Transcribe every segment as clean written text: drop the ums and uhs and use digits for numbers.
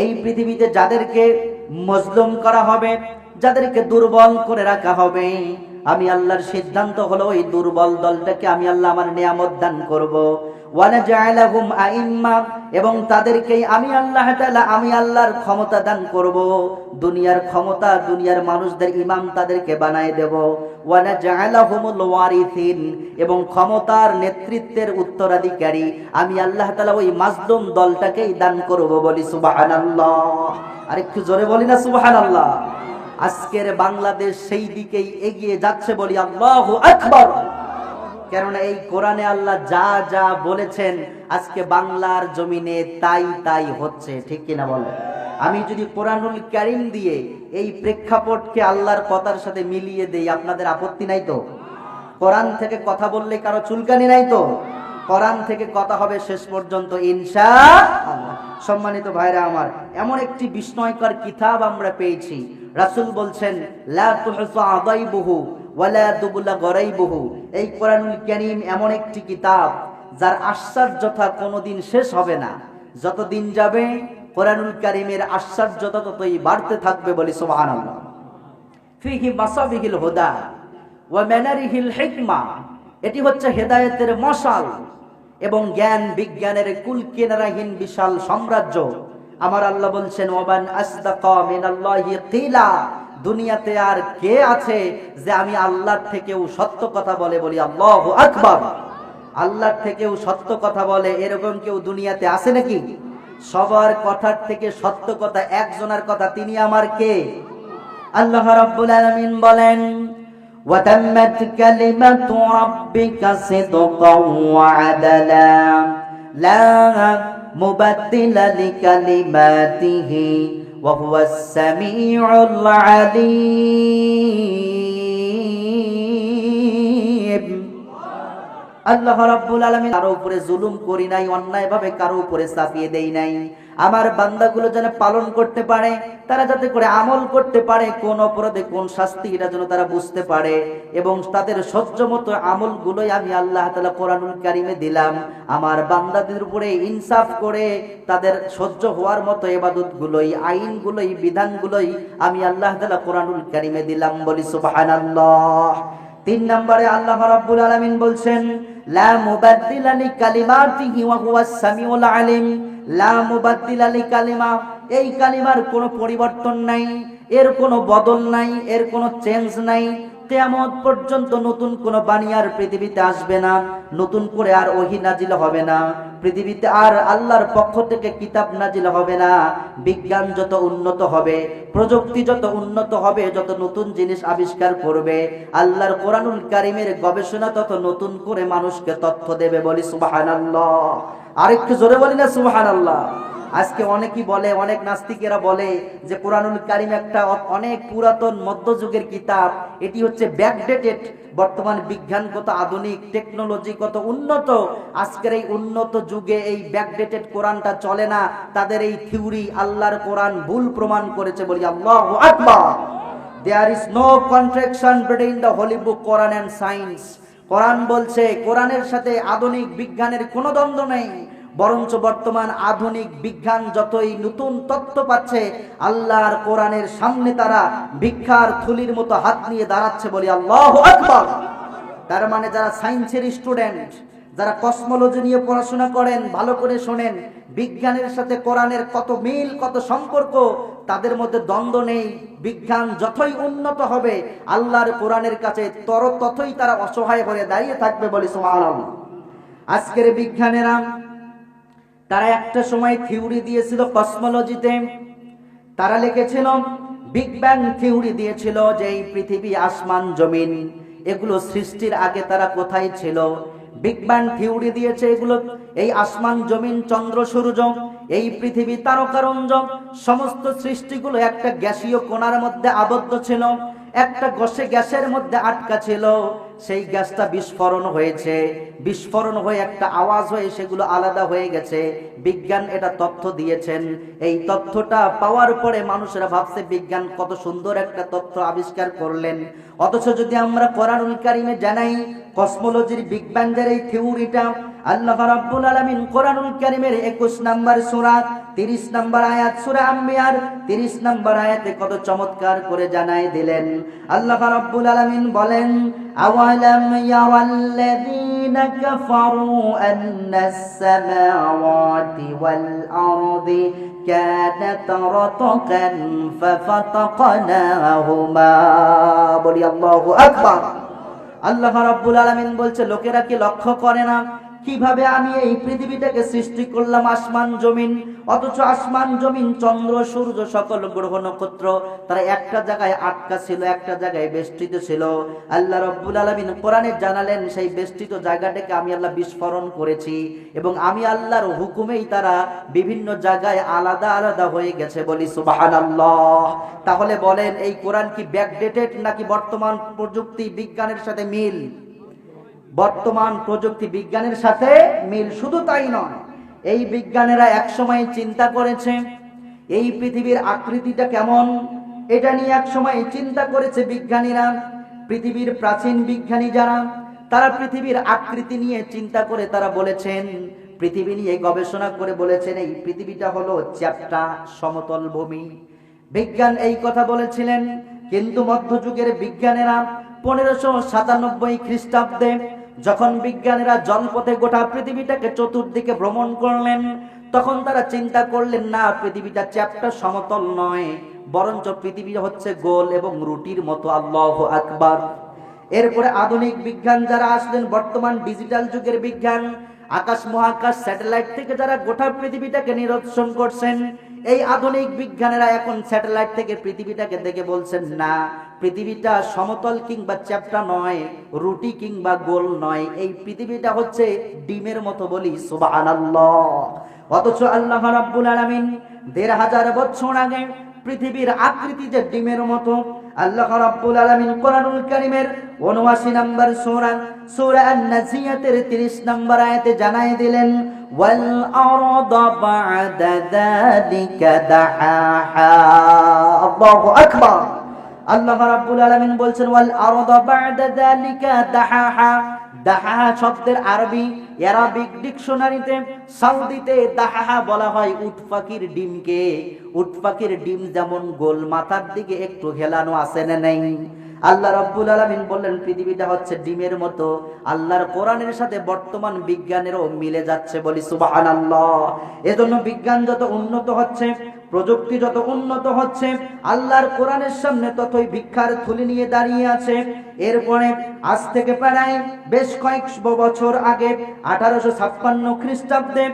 এই পৃথিবীতে যাদেরকে মজলুম করা হবে, যাদেরকে দুর্বল করে রাখা হবে, আমি আল্লাহর সিদ্ধান্ত হলো ওই দুর্বল দলটাকে আমি আল্লাহ আমার নিয়ামত দান করব। ওয়ানাজআলাহুম আইম্মা, এবং তাদেরকেই আমি আল্লাহ তাআলা আমি আল্লাহর ক্ষমতা দান করব। দুনিয়ার ক্ষমতা, দুনিয়ার মানুষদের ইমাম তাদেরকে বানায় দেব। ওয়ানাজআলাহুমুল ওয়ারিসিন, এবং ক্ষমতার নেতৃত্বের উত্তরাধিকারী আমি আল্লাহ তাআলা ওই মাজলুম দলটাকেই দান করব। বলি সুবহানাল্লাহ। আরেকটু জোরে বলি না সুবহানাল্লাহ। আজকের বাংলাদেশ সেই দিকেই এগিয়ে যাচ্ছে, বলি আল্লাহু আকবার। কেননা এই কোরআনে আল্লাহ যা যা বলেছেন আজকে বাংলার জমিনে তাই তাই হচ্ছে, ঠিক কিনা বলে? আমি যদি কোরআনুল কারীম দিয়ে এই প্রেক্ষাপটকে আল্লাহর কথার সাথে মিলিয়ে দেই, আপনাদের আপত্তি নাই তো? কোরআন থেকে কথা বললে কারো চুলকানি নাই তো? কোরআন থেকে কথা হবে শেষ পর্যন্ত ইনশাআল্লাহ। সম্মানিত ভাইরা আমার, এমন একটি বিস্ময়কর কিতাব আমরা পেয়েছি। রাসূল বলছেন লা তুহসা আদাইবুহু ওয়ালা তুবলা গরাইবুহু। এই কোরআনুল কারীম এমন একটি কিতাব যার আশ্চর্যতা কোনোদিন শেষ হবে না। যতদিন যাবে কোরআনুল কারীমের আশ্চর্যতা ততই বাড়তে থাকবে। বলি সুবহানাল্লাহ। ফিহি মাসাবিহিল হুদা ওয়া মানারিহিল হিকমা, এটি হচ্ছে হেদায়েতের মশাল এবং জ্ঞান বিজ্ঞানের কুল কিনারাহীন বিশাল সাম্রাজ্য। আমার আল্লাহ বলছেন ওয়ামান আসদাকা মিনাল্লাহি কিলা, দুনিয়াতে আর কে আছে যে আমি আল্লাহর থেকেও সত্য কথা বলে? বলি আল্লাহু আকবার। আল্লাহর থেকেও সত্য কথা বলে এরকম কেউ দুনিয়াতে আছে নাকি? সবার কথার থেকে সত্য কথা একজনের কথা, তিনি আমার কে? আল্লাহ রাব্বুল আলামিন বলেন وَتَمَّتْ كَلِمَةُ رَبِّكَ صِدْقًا وَعَدْلًا لَا مُبَدِّلَ لِكَلِمَاتِهِ وَهُوَ السَّمِيعُ الْعَلِيمُ। আল্লাহ রাব্বুল আলামিন কারো উপরে জুলুম করি নাই, অন্যায়ভাবে কারো উপরে চাপিয়ে দেই নাই। আমার বান্দাগুলো যেন পালন করতে পারে, তারা যাতে করে আমল করতে পারে, কোন অপরাধে কোন শাস্তি এটা যেন তারা বুঝতে পারে, এবং তাদের সহ্য মতো আমলগুলোই আমি আল্লাহ তাআলা কোরআনুল কারীমে দিলাম। আমার বান্দাদের উপরে ইনসাফ করে তাদের সহ্য হওয়ার মতো ইবাদতগুলোই, আইনগুলোই, বিধানগুলোই আমি আল্লাহ তাআলা কোরআনুল কারীমে দিলাম। বলি সুবহানাল্লাহ। 3 নম্বরে আল্লাহ রাব্বুল আলামিন বলছেন লা মুবাদদিলা লিকালিমাতিহি ওয়া হুয়াস সামিউল আলিম। লা মুবাদদিলা লিকালিমা, এই কালিমার কোনো পরিবর্তন নাই, এর কোনো বদল নাই, এর কোনো চেঞ্জ নাই। কিয়ামত পর্যন্ত নতুন কোনো বাণী আর পৃথিবীতে আসবে না, নতুন করে আর ওহী নাজিল হবে না, পৃথিবীতে আর আল্লাহর পক্ষ থেকে কিতাব নাজিল হবে না। বিজ্ঞান যত উন্নত হবে, প্রযুক্তি যত উন্নত হবে, যত নতুন জিনিস আবিষ্কার করবে, আল্লাহর কোরআনুল কারীমের গবেষণা তত নতুন করে মানুষকে তথ্য দেবে। বলি সুবহানাল্লাহ। আরেকটু জোরে বলি না সুবহানাল্লাহ। আজকে অনেকেই বলে, অনেক নাস্তিকেরা বলে যে কোরআনুল কারীম একটা অনেক পুরাতন মধ্যযুগের কিতাব, এটি হচ্ছে ব্যাকডেটেড। বর্তমান বিজ্ঞান কত আধুনিক, টেকনোলজি কত উন্নত, আজকের এই উন্নত যুগে এই ব্যাকডেটেড কোরআনটা চলে না। তাদের এই থিওরি আল্লাহর কোরআন ভুল প্রমাণ করেছে। বলি আল্লাহু আকবার। There is no contradiction between the holy book Quran and science. কোরআন বলছে কোরআনের সাথে আধুনিক বিজ্ঞানের কোনো দ্বন্দ্ব নেই, বরঞ্চ বর্তমান আধুনিক বিজ্ঞান যতই নতুন তথ্য পাচ্ছে, আল্লাহর কোরআনের সামনে তারা ভিক্ষার থলির মতো হাত নিয়ে দাঁড়াচ্ছে। বলি আল্লাহু আকবার। তার মানে যারা সায়েন্সের স্টুডেন্ট, যারা কসমোলজি নিয়ে পড়াশোনা করেন, ভালো করে শোনেন, বিজ্ঞানের সাথে কোরআনের কত মিল, কত সম্পর্ক, তাদের মধ্যে দ্বন্দ্ব নেই। বিজ্ঞান যতই উন্নত হবে, আল্লাহর কোরআনের কাছে ততই তারা অসহায় হয়ে দাঁড়িয়ে থাকবে। বলি সুবহানাল্লাহ। আজকের বিজ্ঞানীরা তারা একটা সময় থিওরি দিয়েছিল কসমোলজিতে, তারা লিখেছিল বিগ ব্যাং থিওরি দিয়েছিল যে এই পৃথিবী, আসমান, জমিন এগুলো সৃষ্টির আগে তারা কোথায় ছিল। বিগ ব্যাং থিওরি দিয়েছে এগুলো, এই আসমান, জমিন, চন্দ্র, সূর্য, এই পৃথিবী, তারকারঞ্জ, সমস্ত সৃষ্টিগুলো একটা গ্যাসীয় কণার মধ্যে আবদ্ধ ছিল, একটা গ্যাসের মধ্যে আটকা ছিল। সেই গ্যাসটা বিস্ফোরণ হয়েছে, বিস্ফোরণ হয়ে একটা আওয়াজ হয়ে সেগুলো আলাদা হয়ে গেছে। বিজ্ঞান এটা তথ্য দিয়েছেন। এই তথ্যটা পাওয়ার পরে মানুষেরা ভাবছে বিজ্ঞান কত সুন্দর একটা তথ্য আবিষ্কার করলেন। অথচ যদি আমরা কোরআনুল কারীমে জানাই কসমোলজির, বিগ ব্যাংয়ের এই থিওরিটা আল্লাহ রাব্বুল আলামিন কোরআনুল কারীমের 21 নম্বর সূরা 30 নম্বর আয়াত সূরা আম্বিয়ার 30 নম্বর আয়াতে কত চমৎকার করে জানাই দিলেন। আল্লাহ রাব্বুল আলামিন বলেন, আওয়ালাম ইয়ারাল্লাযীনা কাফারু আন্নাস সামাওয়াতি ওয়াল আরদি কানাতা রাতকান ফাফাতাকনাহুমা। বলি আল্লাহু আকবার। আল্লাহ রাব্বুল আলামিন বলছে, লোকেরা কি লক্ষ্য করে না কিভাবে আমি এই পৃথিবীটাকে সৃষ্টি করলাম, আসমান জমিন, অথচ আসমান জমিন চন্দ্র সূর্য সকল গ্রহ নক্ষত্র তারা একটা জায়গায় আটকা ছিল, একটা জায়গায় বেষ্টিত ছিল। আল্লাহ রাব্বুল আলামিন কোরআনে জানালেন, সেই বেষ্টিত জায়গাটাকে আমি আল্লাহ বিস্ফোরণ করেছি এবং আমি আল্লাহর হুকুমেই তারা বিভিন্ন জায়গায় আলাদা আলাদা হয়ে গেছে। বলি সুবহানাল্লাহ। তাহলে বলেন, এই কোরআন কি ব্যাকডেটেড নাকি বর্তমান প্রযুক্তি বিজ্ঞানের সাথে মিল? বর্তমান প্রযুক্তি বিজ্ঞানের সাথে মিল। শুধু তাই নয়, এই বিজ্ঞানীরা একসময় চিন্তা করেছে এই পৃথিবীর আকৃতিটা কেমন, এটা নিয়ে একসময় চিন্তা করেছে বিজ্ঞানীরা। পৃথিবীর প্রাচীন বিজ্ঞানী যারা, তারা পৃথিবীর আকৃতি নিয়ে চিন্তা করে তারা বলেছেন, পৃথিবী নিয়ে গবেষণা করে বলেছেন এই পৃথিবীটা হলো চ্যাপ্টা সমতল ভূমি। বিজ্ঞান এই কথা বলেছিলেন। কিন্তু মধ্যযুগের বিজ্ঞানীরা 1597 খ্রিস্টাব্দে যখন বিজ্ঞানীরা জলপথে গোটা পৃথিবীটাকে চতুর্দিকে ভ্রমণ করলেন, তখন তারা চিন্তা করলেন, না, পৃথিবীটা চ্যাপ্টা সমতল নয়, বরঞ্চ পৃথিবী হচ্ছে গোল এবং রুটির মতো। আল্লাহু আকবার। এরপরে আধুনিক বিজ্ঞান যারা আসলেন, বর্তমান ডিজিটাল যুগের বিজ্ঞান, আকাশ মহাকাশ স্যাটেলাইট থেকে যারা গোটা পৃথিবীটাকে নিরীক্ষণ করছেন, এই আধুনিক বিজ্ঞানীরা এখন স্যাটেলাইট থেকে পৃথিবীটাকে দেখে বলছেন, না, পৃথিবীটা সমতল কিংবা চ্যাপ্টা নয়, রুটি কিংবা গোল নয়, এই পৃথিবীটা হচ্ছে ডিমের মতো। বলি সুবহানাল্লাহ। অথচ আল্লাহ রাব্বুল আলামিন 1500 বছর আগে পৃথিবীর আকৃতি যে ডিমের মতো, আল্লাহ রাব্বুল আলামিন কোরআনুল কারীমের 79 নম্বর সূরা সূরা আন-নাজিয়াতের 30 নম্বর আয়াতে জানাই দিলেন, ওয়াল আরদা বা'দা যালিকা দাহাহা। আল্লাহু আকবার। আল্লাহ রাব্বুল আলামিন বলছেন, ওয়াল আরদা বা'দা যালিকা দাহাহা। দাহাহা শব্দের আরবি অ্যারাবিক ডিকশনারিতে সাউদিতে দাহাহা বলা হয় উট পাখির ডিমকে। উট পাখির ডিম যেমন গোল, মাথার দিকে একটু হেলানো আছে না নাই? আল্লাহ রাব্বুল আলামিন বললেন পৃথিবীটা হচ্ছে ডিমের মতো। আল্লাহর কোরআনের সাথে বর্তমান বিজ্ঞানেরও মিলে যাচ্ছে। বলি সুবহানাল্লাহ। এজন্য বিজ্ঞান যত উন্নত হচ্ছে, প্রযুক্তি যত উন্নত হচ্ছে, আল্লাহর কোরআনের সামনে ততই ভিক্ষার থলি নিয়ে দাঁড়িয়ে আছে। এরপরে আজ থেকে প্রায় বেশ কয়েক বছর আগে 1856 খ্রিস্টাব্দে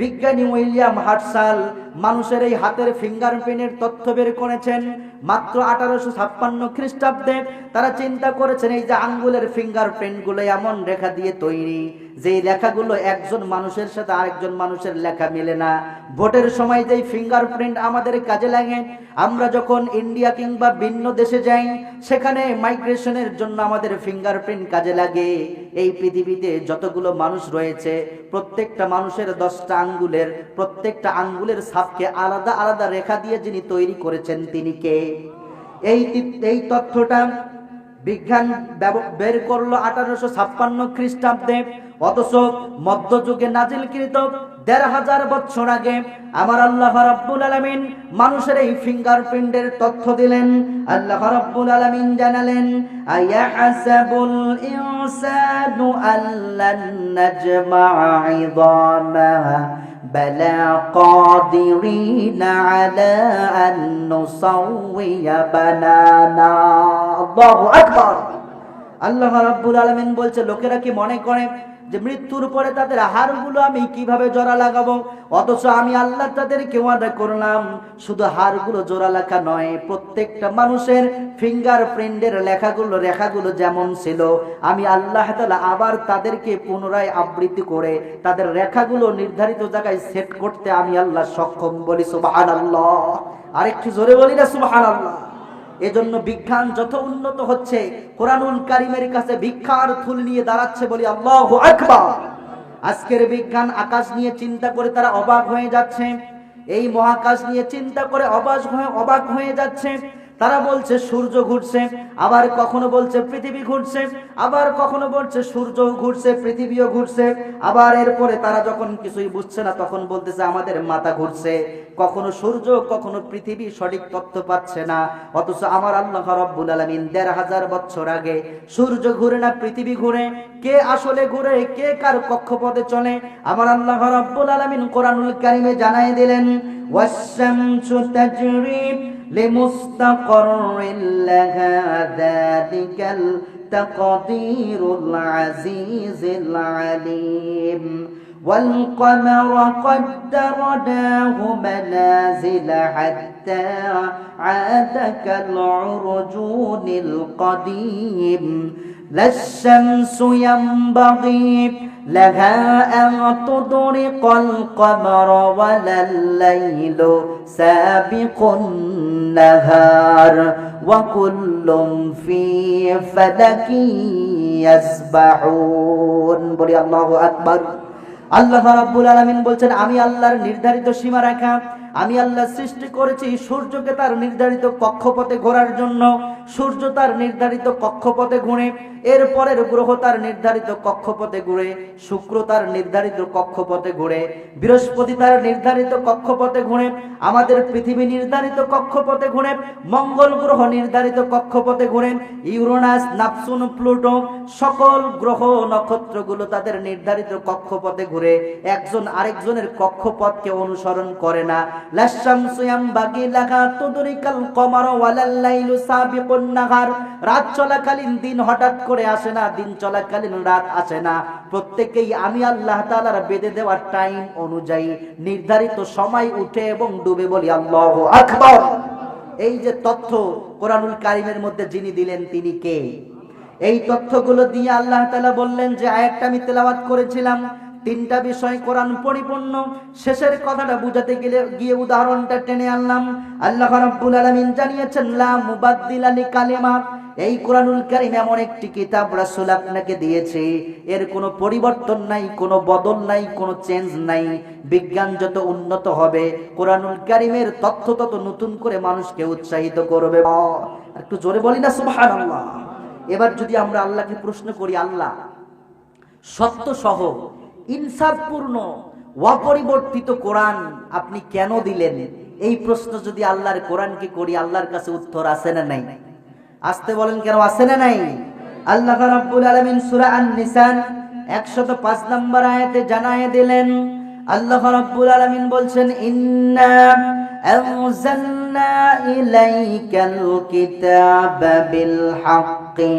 বিজ্ঞানী উইলিয়াম হার্টসাল মানুষের এই হাতের ফিঙ্গারপ্রিন্টের তথ্য বের করেছেন। মাত্র 1856 খ্রিস্টাব্দে তারা চিন্তা করেছেন, এই যে আঙ্গুলের ফিঙ্গারপ্রিন্ট গুলো এমন রেখা দিয়ে তৈরি, যে লেখাগুলো একজন মানুষের সাথে আরেকজন মানুষের লেখা মিলে না। ভোটের সময় যেই ফিঙ্গারপ্রিন্ট আমাদের কাজে লাগে, আমরা যখন ইন্ডিয়া কিংবা ভিন্ন দেশে যাই, সেখানে মাইগ্রেশনের জন্য আমাদের ফিঙ্গারপ্রিন্ট কাজে লাগে। এই পৃথিবীতে যতগুলো মানুষ রয়েছে, প্রত্যেকটা মানুষের 10টা আঙ্গুলের, প্রত্যেকটা আঙ্গুলের ছাপকে আলাদা আলাদা রেখা দিয়ে যিনি তৈরি করেছেন, তিনি কে? এই তথ্যটা বিজ্ঞান বের করলো 1856 খ্রিস্টাব্দে। অথচ মধ্যযুগে নাজিলকৃত 1500 বছর আগে আমার আল্লাহ রাব্বুল আলামিন মানুষের এই ফিঙ্গারপ্রিন্টের তথ্য দিলেন। আল্লাহ রাব্বুল আলামিন জানালেন, আয়াহাসাবুল ইনসানু আল্লান নাজমা'a 'ইযামাহা বালা কাদিরিনা আলা আন নুসাউইয়া বানানা। আল্লাহু আকবার। আল্লাহ রাব্বুল আলামিন বলছে, লোকেরা কি মনে করে যে মৃত্যুর পরে তাদের হাড়গুলো আমি কিভাবে জোড়া লাগাবো? অথচ আমি আল্লাহ তাদেরকে ওয়াদা করলাম, শুধু হাড়গুলো জোড়া লেখা নয়, প্রত্যেকটা মানুষের ফিঙ্গারপ্রিন্টের রেখাগুলো যেমন ছিল, আমি আল্লাহ তাআলা আবার তাদেরকে পুনরায় আবৃত্তি করে তাদের রেখাগুলো নির্ধারিত জায়গায় সেট করতে আমি আল্লাহ সক্ষম। বলি সুবহানাল্লাহ। আরেকটু জোরে বলি না সুবহানাল্লাহ। এজন্য বিজ্ঞান যত উন্নত হচ্ছে, কোরআনুল কারীমের কাছে ভিক্ষার থুল নিয়ে দাঁড়াচ্ছে। বলি আল্লাহু আকবার। আজকের বিজ্ঞান আকাশ নিয়ে চিন্তা করে তারা অবাক হয়ে যাচ্ছে, এই মহাকাশ নিয়ে চিন্তা করে অবাক হয়ে যাচ্ছে। তারা বলছে সূর্য ঘুরছে, আবার কখনো বলছে পৃথিবী ঘুরছে, আবার কখনো বলছে সূর্য ঘুরছে পৃথিবীও ঘুরছে, আবার এরপরে তারা যখন কিছুই বুঝছে না তখন বলতেছে আমাদের মাথা ঘুরছে। কখনো সূর্য কখনো পৃথিবী সঠিক তথ্য পাচ্ছে না। অথচ আমার আল্লাহ রাব্বুল আলামিন ১৫০০ বছর আগে সূর্য ঘুরে না পৃথিবী ঘুরে, কে আসলে ঘুরে কে কার কক্ষপথে চলে আমার আল্লাহ রাব্বুল আলামিন কোরআনুল কারীমে জানায় দিলেন, ওয়াশ-শামসু তাজরি লিমুস্তাকাররিন লাহা যালিকাল তাকদীরুল আজিজিল আলীম والقمر قدرناه منازل حتى عاد كالعرجون القديم لا الشمس ينبغي لها أن تدرك القمر ولا الليل سابق النهار وكل في فلك يسبحون বলি আল্লাহু আকবার। আল্লাহ রাব্বুল আলামিন বলছেন আমি আল্লাহর নির্ধারিত সীমারেখা, আমি আল্লাহ সৃষ্টি করেছি সূর্যকে তার নির্ধারিত কক্ষপথে ঘোরার জন্য। সূর্য তার নির্ধারিত কক্ষপথে ঘুরে, এরপরের গ্রহ তার নির্ধারিত কক্ষপথে ঘুরে, শুক্র তার নির্ধারিত কক্ষপথে ঘুরে, বৃহস্পতি তার নির্ধারিত কক্ষপথে ঘুরে, আমাদের পৃথিবী নির্ধারিত কক্ষপথে ঘুরে, মঙ্গল গ্রহ নির্ধারিত কক্ষপথে ঘুরে, ইউরেনাস নেপচুন প্লুটো সকল গ্রহ নক্ষত্রগুলো তাদের নির্ধারিত কক্ষপথে ঘুরে, একজন আরেকজনের কক্ষপথকে অনুসরণ করে না। লাশ-শামসু ইয়ামবাগি লাহা তুদরিকাল কমারা ওয়ালাল লাইলু সাবিকুন নাহার, রাত চলাকালীন দিন হঠাৎ করে আসে না, দিন চলাকালীন রাত আসে না, প্রত্যেককেই আমি আল্লাহ তাআলার বেঁধে দেওয়া টাইম অনুযায়ী নির্ধারিত সময় উঠে এবং ডুবে বলি আল্লাহু আকবার। এই যে তথ্য কোরআনুল কারীমের মধ্যে যিনি দিলেন তিনি কে? এই তথ্যগুলো দিয়ে আল্লাহ তাআলা বললেন যে আয়াতটা আমি তেলাওয়াত করেছিলাম, তিনটা বিষয় কোরআন পরিপূর্ণ। শেষের কথাটা বুঝাতে গিয়ে উদাহরণটা টেনে আনলাম। আল্লাহ রাব্বুল আলামিন জানিয়েছেন লা মুবাদদিলা লিকালিমাত, এই কোরআনুল কারীম এমন একটি কিতাব রাসূল আপনাকে দিয়েছে, এর কোনো পরিবর্তন নাই, কোনো বদল নাই, কোনো চেঞ্জ নাই। বিজ্ঞান যত উন্নত হবে কোরআনুল কারীমের তথ্য তত নতুন করে মানুষকে উৎসাহিত করবে। একটু জোরে বলি না সুবহানাল্লাহ। এবার যদি আমরা আল্লাহকে প্রশ্ন করি, আল্লাহ সত্য সহ ইনসাফপূর্ণ অপরিবর্তিত কোরআন আপনি কেন দিলেন? এই প্রশ্ন যদি আল্লাহর কোরআনকে করি, আল্লাহর কাছে উত্তর আছে না নাই? আসতে বলেন কেন আছে না নাই? আল্লাহ রাব্বুল আলামিন সূরা আন-নিসা 105 নম্বর আয়াতে জানায় দিলেন, আল্লাহ রাব্বুল আলামিন বলছেন ইন্না আনজালনা ইলাইকাল কিতাবা বিল হাক্কি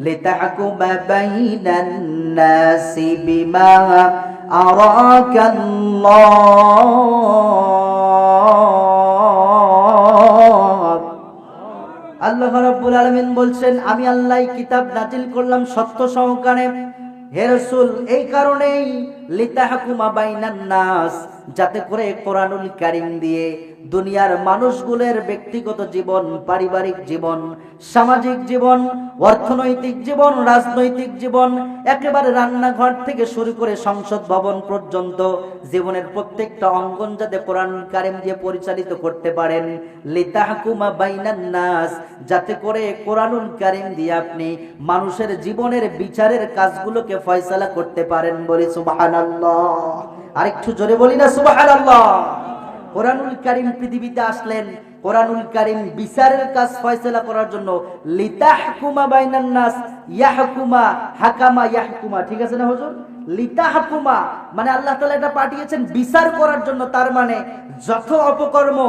লিতাহকুমা বাইনান নাসি বিমা আরাকাল্লাহ। আল্লাহ রাব্বুল আলামিন বলছেন আমি আল্লাহ কিতাব নাজিল করলাম সত্য সহকারে হে রাসূল, এই কারণেই লিতাহকুমা বাইনান নাস, যাতে করে কোরআনুল কারীম দিয়ে দুনিয়ার মানুষগুলোর ব্যক্তিগত জীবন, পারিবারিক জীবন, সামাজিক জীবন, অর্থনৈতিক জীবন, রাজনৈতিক জীবন, একেবারে রান্নাঘর থেকে শুরু করে সংসদ ভবন পর্যন্ত জীবনের প্রত্যেকটা অঙ্গন যাতে কোরআনুল কারীম দিয়ে পরিচালিত করতে পারেন। লিতাহকুমা বাইনান নাস, যাতে করে কোরআনুল কারীম দিয়ে আপনি মানুষের জীবনের বিচারের কাজগুলোকে ফয়সালা করতে পারেন। বলি সুবহানাল্লাহ। আরেকটু জোরে বলি না সুবহানাল্লাহ। কোরআনুল কারীম পৃথিবীতে আসলেন কোরআনুল কারীম বিচারের কাজ ফয়সালা করার জন্য। লিতাহকুমা বাইনান নাস, ইয়াহকুমা, হাকামা, ইয়াহকুমা, ঠিক আছে না হুজুর? লিতাহকুমা মানে আল্লাহ তাআলা এটা পাঠিয়েছেন বিচার করার জন্য। তার মানে যত অপকর্ম,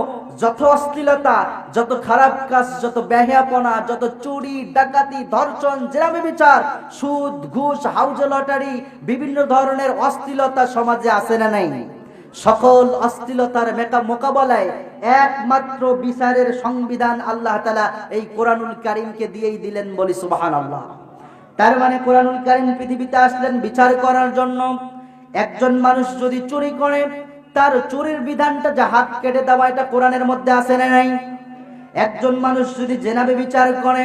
যত অশ্লীলতা, যত খারাপ কাজ, যত বেহায়াপনা, যত চুরি, ডাকাতি, ধর্ষণ, জেনাবে বিচার, সুদ, ঘুষ, হাউজে লটারি, বিভিন্ন ধরনের অশ্লীলতা সমাজে আছে না নাই? সকল অশ্লীলতার মোকাবেলায় একমাত্র বিচারের সংবিধান আল্লাহ তাআলা এই কোরআনুল কারীমকে দিয়েই দিলেন। বলি সুবহানাল্লাহ। তার মানে কোরআনুল কারীম পৃথিবীতে আসলেন বিচার করার জন্য। একজন মানুষ যদি চুরি করে, তার চুরির বিধানটা যে হাত কেটে দেওয়া, এটা কোরআনের মধ্যে আছে না নাই? একজন মানুষ যদি জেনাবে বিচার করে,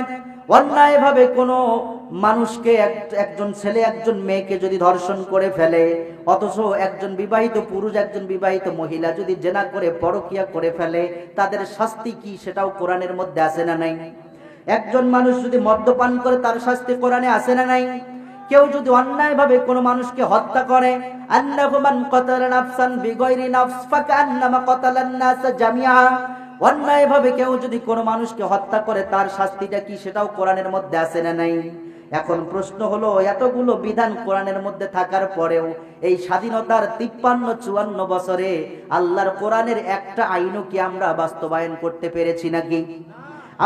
অন্যায়ভাবে কোনো মানুষকে একজন ছেলে একজন মেয়েকে যদি ধর্ষণ করে ফেলে, অথচ একজন বিবাহিত পুরুষ একজন বিবাহিত মহিলা যদি জেনা করে পরকিয়া করে ফেলে, তাদের শাস্তি কি সেটাও কোরআনের মধ্যে আছে না নাই? একজন মানুষ যদি মদ্যপান করে তার শাস্তি কোরআনে আছে না নাই? কেউ যদি অন্যায়ভাবে কোনো মানুষকে হত্যা করে, আন্নাহু মান কাতালা নাফসান বিগাইরি নাফস ফাকান্নামা কাতালান নাস জামিআ, অন্যায়ভাবে কেউ যদি কোনো মানুষকে হত্যা করে তার শাস্তিটা কি সেটাও কোরআনের মধ্যে আছে না নাই? এখন প্রশ্ন হলো, এতগুলো বিধান কোরআনের মধ্যে থাকার পরেও এই স্বাধীনতার 53-54 বছরে আল্লাহর কোরআনের একটা আইনও কি আমরা বাস্তবায়ন করতে পেরেছি নাকি?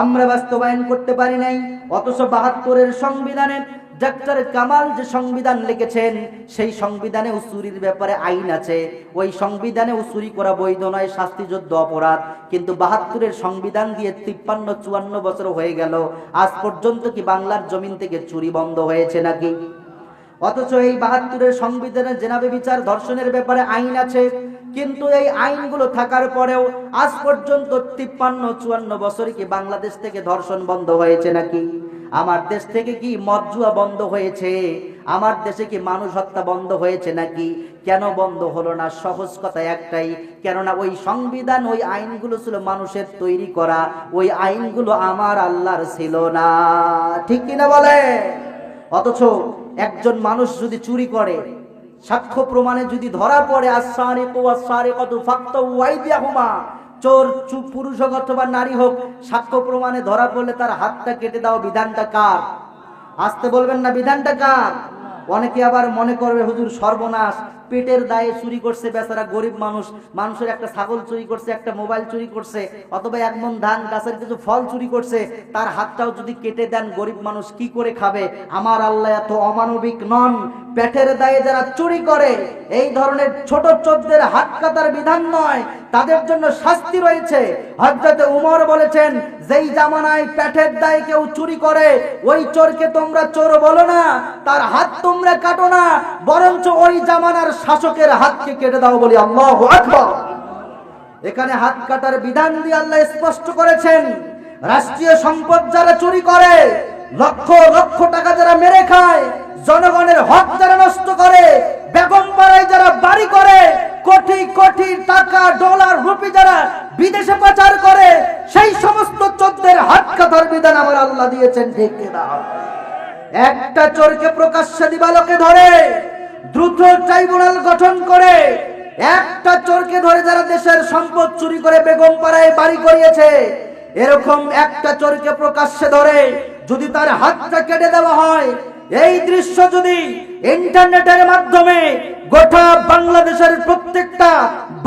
আমরা বাস্তবায়ন করতে পারি নাই। অথচ 72-এর সংবিধানে ডক্টর কামাল যে সংবিধান লিখেছেন, সেই সংবিধানে চুরির ব্যাপারে আইন আছে। ওই সংবিধানে চুরি করা বৈধ নয়, শাস্তিযোগ্য অপরাধ। কিন্তু 72-এর সংবিধান দিয়ে 53-54 বছর হয়ে গেল, আজ পর্যন্ত কি বাংলার জমিন থেকে চুরি বন্ধ হয়েছে নাকি? অথচ এই 72-এর সংবিধানে জেনাবে বিচার ধর্ষণের ব্যাপারে আইন আছে, কিন্তু এই আইনগুলো থাকার পরেও আজ পর্যন্ত 53-54 বছরে কি বাংলাদেশ থেকে ধর্ষণ বন্ধ হয়েছে নাকি? আমার দেশ থেকে কি মদ জুয়া বন্ধ হয়েছে? আমার দেশে কি মানুষ হত্যা বন্ধ হয়েছে নাকি? কেন বন্ধ হলো না? সহজ কথা একটাই, কেননা ওই সংবিধান, ওই আইনগুলো ছিল মানুষের তৈরি করা, ওই আইনগুলো আমার আল্লাহর ছিল না। ঠিক কিনা বলে? অথচ একজন মানুষ যদি চুরি করে, সাক্ষ্য প্রমাণে যদি ধরা পড়ে, আস-সারিকু ওয়াস-সারিকাতু ফাকতাউ আইদিয়াহুমা, চোর পুরুষ হোক অথবা নারী হোক, সাক্ষ্য প্রমাণে ধরা পড়লে তার হাতটা কেটে দাও, বিধানটা কার? আসতে বলবেন না, বিধানটা কার? অনেকে আবার মনে করবে হুজুর সর্বনাশ, পেটের দায়ে চুরি করছে বেচারা গরিব মানুষ, মানুষের একটা ছাগল চুরি করছে, একটা মোবাইল চুরি করছে, অথবা এক মন ধান, গাছের কিছু ফল চুরি করছে, তার হাতটাও যদি কেটে দেন, গরিব মানুষ কি করে খাবে? আমার আল্লাহ এত অমানবিক নন। পেটের দায়ে যারা চুরি করে, এই ধরনের ছোট চোরদের হাত কাটার বিধান নয়, তাদের জন্য শাস্তি রয়েছে। হযরত উমর বলেছেন, যেই জামানায় পেটের দায়ে কেউ চুরি করে, ওই চোরকে তোমরা চোর বলো না, তার হাত তোমরা কাটো না, বরঞ্চ ওই জামানার শাসকের হাতকে কেটে দাও, বলি আল্লাহু আকবার। এখানে হাত কাটার বিধান দিয়ে আল্লাহ স্পষ্ট করেছেন, রাষ্ট্রীয় সম্পদ যারা চুরি করে, লক্ষ লক্ষ টাকা যারা মেরে খায়, জনগণের হক যারা নষ্ট করে, বেগমপাড়ায় যারা বাড়ি করে, কোটি কোটি টাকা ডলার রুপি যারা বিদেশে পাচার করে, সেই সমস্ত চোরদের হাত কাটার বিধান আমার আল্লাহ দিয়েছেন। ঠিক কিনা? একটা চোরকে প্রকাশ্যে দিবালোকে ধরে দ্রুত ট্রাইব্যুনাল গঠন করে, একটা চোরকে ধরে যারা দেশের সম্পদ চুরি করে বেগমপাড়ায় বাড়ি করিয়েছে, এরকম একটা চোরকে প্রকাশ্যে ধরে যদি তার হাতটা কেটে দেওয়া হয়, এই দৃশ্য যদি ইন্টারনেটের মাধ্যমে গোটা বাংলাদেশের প্রত্যেকটা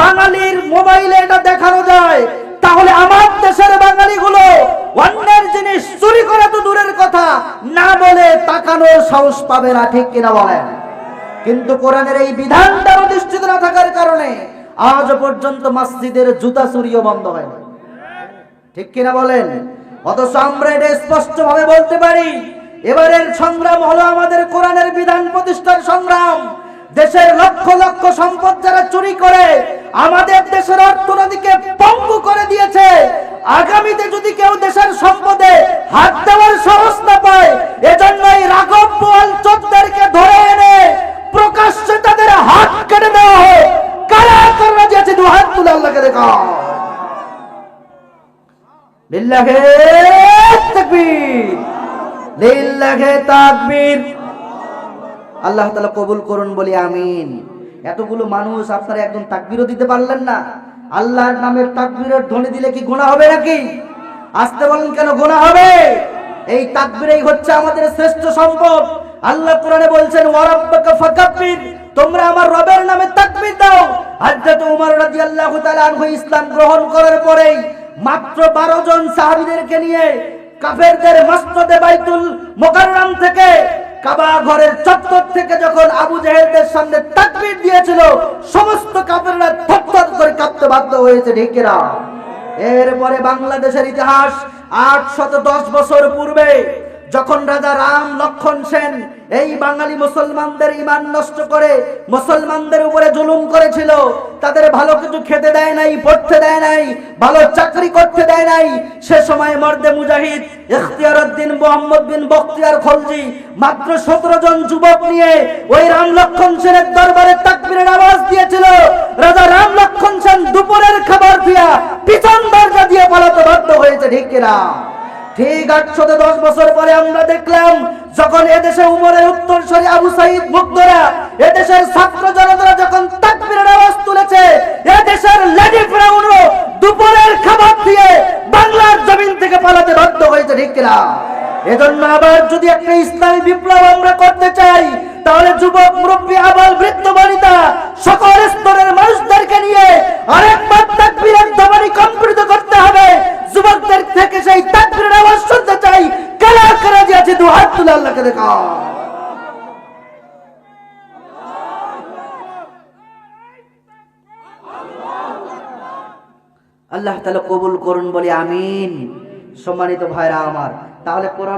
বাঙালির মোবাইলে এটা দেখানো যায়, তাহলে আমার দেশের বাঙালিগুলো অন্যের জিনিস চুরি করা তো দূরের কথা, না বলে তাকানোর সাহস পাবে না। ঠিক কিনা বলেন? কিন্তু কোরআনের এই বিধানটা প্রতিষ্ঠিত না থাকার কারণে আজ পর্যন্ত মসজিদের জুতা চুরিও বন্ধ হয়নি। ঠিক কিনা বলেন? অথচ আমরা এটা স্পষ্ট ভাবে বলতে পারি, এবারের সংগ্রাম হলো আমাদের কোরআনের বিধান প্রতিষ্ঠার সংগ্রাম। দেশের লক্ষ লক্ষ সম্পদ যারা চুরি করে আমাদের দেশের অর্থনীতিকে পঙ্গু করে দিয়েছে, আগামীতে যদি কেউ দেশের সম্পদে হাত দেওয়ার সাহস না পায়, এজন্যই রাঘব বোয়াল চোরদেরকে ধরে এনে প্রকাশ্যে তাদের হাত কেটে দেওয়া হয়। কারা কারা যেছে দু হাত তুলে আল্লাহকে দেখা। লিল্লাহে তাকবীর, লিল্লাহে তাকবীর। আল্লাহ তাআলা কবুল করুন, বলি আমিন। এতগুলো মানুষ আপনারা একদম তাকবীরও দিতে পারলেন না। আল্লাহর নামের তাকবীরের ধ্বনি দিলে কি গুনাহ হবে নাকি? আসতে বলেন কেন গুনাহ হবে? এই তাকবীরই হচ্ছে আমাদের শ্রেষ্ঠ সম্পদ। আল্লাহ কোরআনে বলছেন, ওয়া রাব্বাকা ফাকাব্বির, তোমরা আমার রবের নামে তাকবীর দাও। হযরত ওমর রাদিয়াল্লাহু তাআলা আনহু ইসলাম গ্রহণ করার পরেই মাত্র 12 জন সাহাবীদেরকে নিয়ে কাফেরদের মসজিদে বাইতুল মুকাররম থেকে, কাবা ঘরের চত্বর থেকে যখন আবু জেহেলদের সামনে তাকবীর দিয়েছিল, সমস্ত কাফেররা থরথর করে কাঁপতে বাধ্য হয়েছে। ঠিক কিনা? এরপরে বাংলাদেশের ইতিহাস 810 বছর পূর্বে যখন রাজা রাম লক্ষণ সেন এই বাঙালি মুসলমানদের ঈমান নষ্ট করে মুসলমানদের উপরে জুলুম করেছিল, তাদের ভালো কিছু খেতে দেয় নাই, পড়তে দেয় নাই, ভালো চাকরি করতে দেয় নাই, সে সময় মর্দে মুজাহিদ ইখতিয়ার উদ্দিন মোহাম্মদ বিন বখতিয়ার খলজি মাত্র 17 জন যুবক নিয়ে ওই রাম লক্ষণ সেনের দরবারে তাকবীরের আওয়াজ দিয়েছিল। রাজা রাম লক্ষণ সেন দুপুরের খাবার দিয়া পিছন দরজা দিয়ে পালাতে বাধ্য হয়েছে, ঠিক কিনা? ঠিক 810 বছর পরে আমরা দেখলাম যখন এদেশে উমরের উত্তরসূরি আবু সাঈদ মুগ্ধরা এদেশের ছাত্র জনতা যখন তাকবীরের আওয়াজ তুলেছে, এদেশের লেডি ফেরাউনও দুপুরের খাবার দিয়ে বাংলার জমিন থেকে পালাতে বাধ্য হয়েছে, ঠিক কিনা? এজন্য আবার যদি একটা ইসলামী বিপ্লব আমরা করতে চাই, তাহলে যুবক, মুরব্বী, আবাল, বৃদ্ধ, বনিতা সকল স্তরের মানুষদেরকে নিয়ে আরেকবার তাকবীরের ধ্বনি কম্পিত করতে হবে। যুবকদের থেকে সেই তাকবীরের আওয়াজ শুনতে চাই। কারা কারা যে আছে দু হাত তুলে আল্লাহকে দেখাও। আল্লাহ তাআলা কবুল করুন বলি আমিন। সম্মানিত ভাইরা আমার, তাহলে কোরআন